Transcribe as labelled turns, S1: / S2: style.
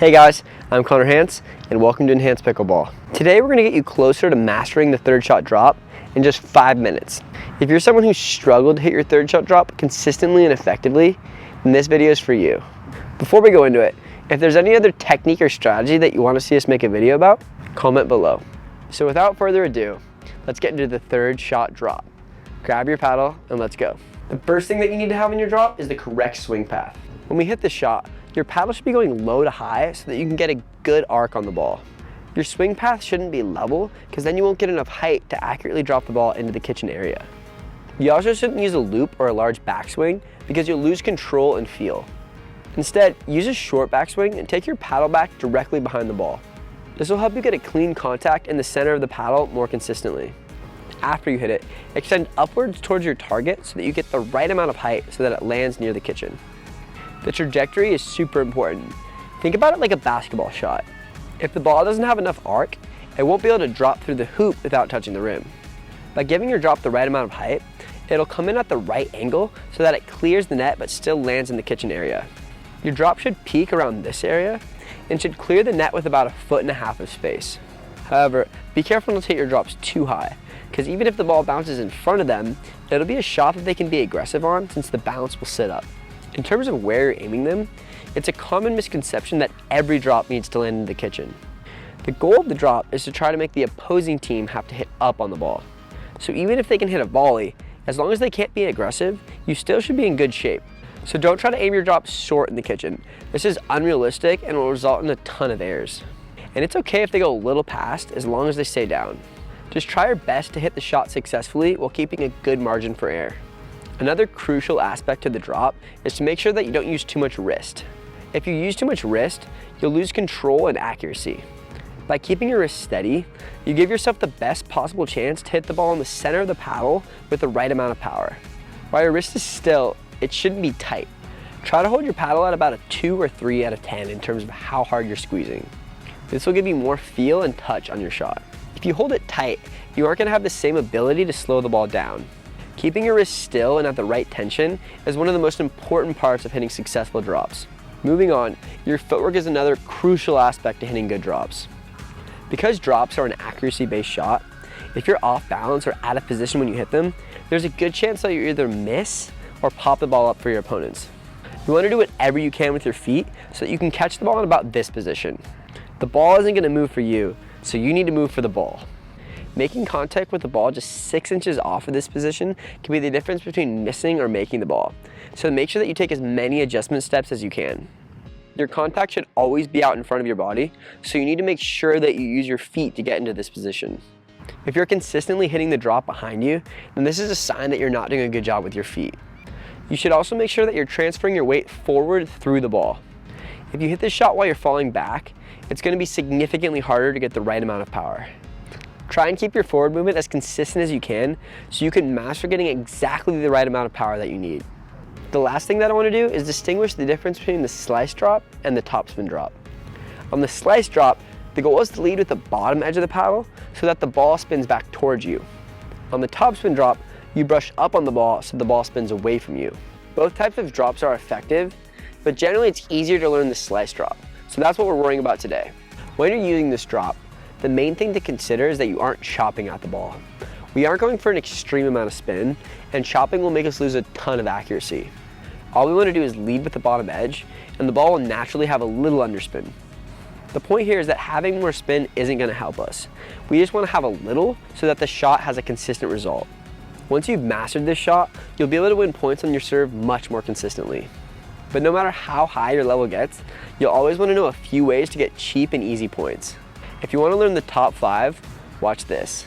S1: Hey guys, I'm Connor Hance and welcome to Enhanced Pickleball. Today we're going to get you closer to mastering the third shot drop in just 5 minutes. If you're someone who's struggled to hit your third shot drop consistently and effectively, then this video is for you. Before we go into it, if there's any other technique or strategy that you want to see us make a video about, comment below. So without further ado, let's get into the third shot drop. Grab your paddle and let's go. The first thing that you need to have in your drop is the correct swing path. When we hit the shot, your paddle should be going low to high so that you can get a good arc on the ball. Your swing path shouldn't be level because then you won't get enough height to accurately drop the ball into the kitchen area. You also shouldn't use a loop or a large backswing because you'll lose control and feel. Instead, use a short backswing and take your paddle back directly behind the ball. This will help you get a clean contact in the center of the paddle more consistently. After you hit it, extend upwards towards your target so that you get the right amount of height so that it lands near the kitchen. The trajectory is super important. Think about it like a basketball shot. If the ball doesn't have enough arc, it won't be able to drop through the hoop without touching the rim. By giving your drop the right amount of height, it'll come in at the right angle so that it clears the net but still lands in the kitchen area. Your drop should peak around this area and should clear the net with about 1.5 feet of space. However, be careful not to hit your drops too high, because even if the ball bounces in front of them, it'll be a shot that they can be aggressive on since the bounce will sit up. In terms of where you're aiming them, it's a common misconception that every drop needs to land in the kitchen. The goal of the drop is to try to make the opposing team have to hit up on the ball. So even if they can hit a volley, as long as they can't be aggressive, you still should be in good shape. So don't try to aim your drop short in the kitchen. This is unrealistic and will result in a ton of errors. And it's okay if they go a little past as long as they stay down. Just try your best to hit the shot successfully while keeping a good margin for error. Another crucial aspect to the drop is to make sure that you don't use too much wrist. If you use too much wrist, you'll lose control and accuracy. By keeping your wrist steady, you give yourself the best possible chance to hit the ball in the center of the paddle with the right amount of power. While your wrist is still, it shouldn't be tight. Try to hold your paddle at about a 2 or 3 out of 10 in terms of how hard you're squeezing. This will give you more feel and touch on your shot. If you hold it tight, you aren't going to have the same ability to slow the ball down. Keeping your wrist still and at the right tension is one of the most important parts of hitting successful drops. Moving on, your footwork is another crucial aspect to hitting good drops. Because drops are an accuracy-based shot, if you're off balance or out of position when you hit them, there's a good chance that you either miss or pop the ball up for your opponents. You want to do whatever you can with your feet so that you can catch the ball in about this position. The ball isn't going to move for you, so you need to move for the ball. Making contact with the ball just 6 inches off of this position can be the difference between missing or making the ball. So make sure that you take as many adjustment steps as you can. Your contact should always be out in front of your body, so you need to make sure that you use your feet to get into this position. If you're consistently hitting the drop behind you, then this is a sign that you're not doing a good job with your feet. You should also make sure that you're transferring your weight forward through the ball. If you hit this shot while you're falling back, it's going to be significantly harder to get the right amount of power. Try and keep your forward movement as consistent as you can so you can master getting exactly the right amount of power that you need. The last thing that I want to do is distinguish the difference between the slice drop and the topspin drop. On the slice drop, the goal is to lead with the bottom edge of the paddle so that the ball spins back towards you. On the topspin drop, you brush up on the ball so the ball spins away from you. Both types of drops are effective, but generally it's easier to learn the slice drop. So that's what we're worrying about today. When you're using this drop, the main thing to consider is that you aren't chopping at the ball. We aren't going for an extreme amount of spin, and chopping will make us lose a ton of accuracy. All we want to do is lead with the bottom edge, and the ball will naturally have a little underspin. The point here is that having more spin isn't going to help us. We just want to have a little so that the shot has a consistent result. Once you've mastered this shot, you'll be able to win points on your serve much more consistently. But no matter how high your level gets, you'll always want to know a few ways to get cheap and easy points. If you want to learn the top 5, watch this.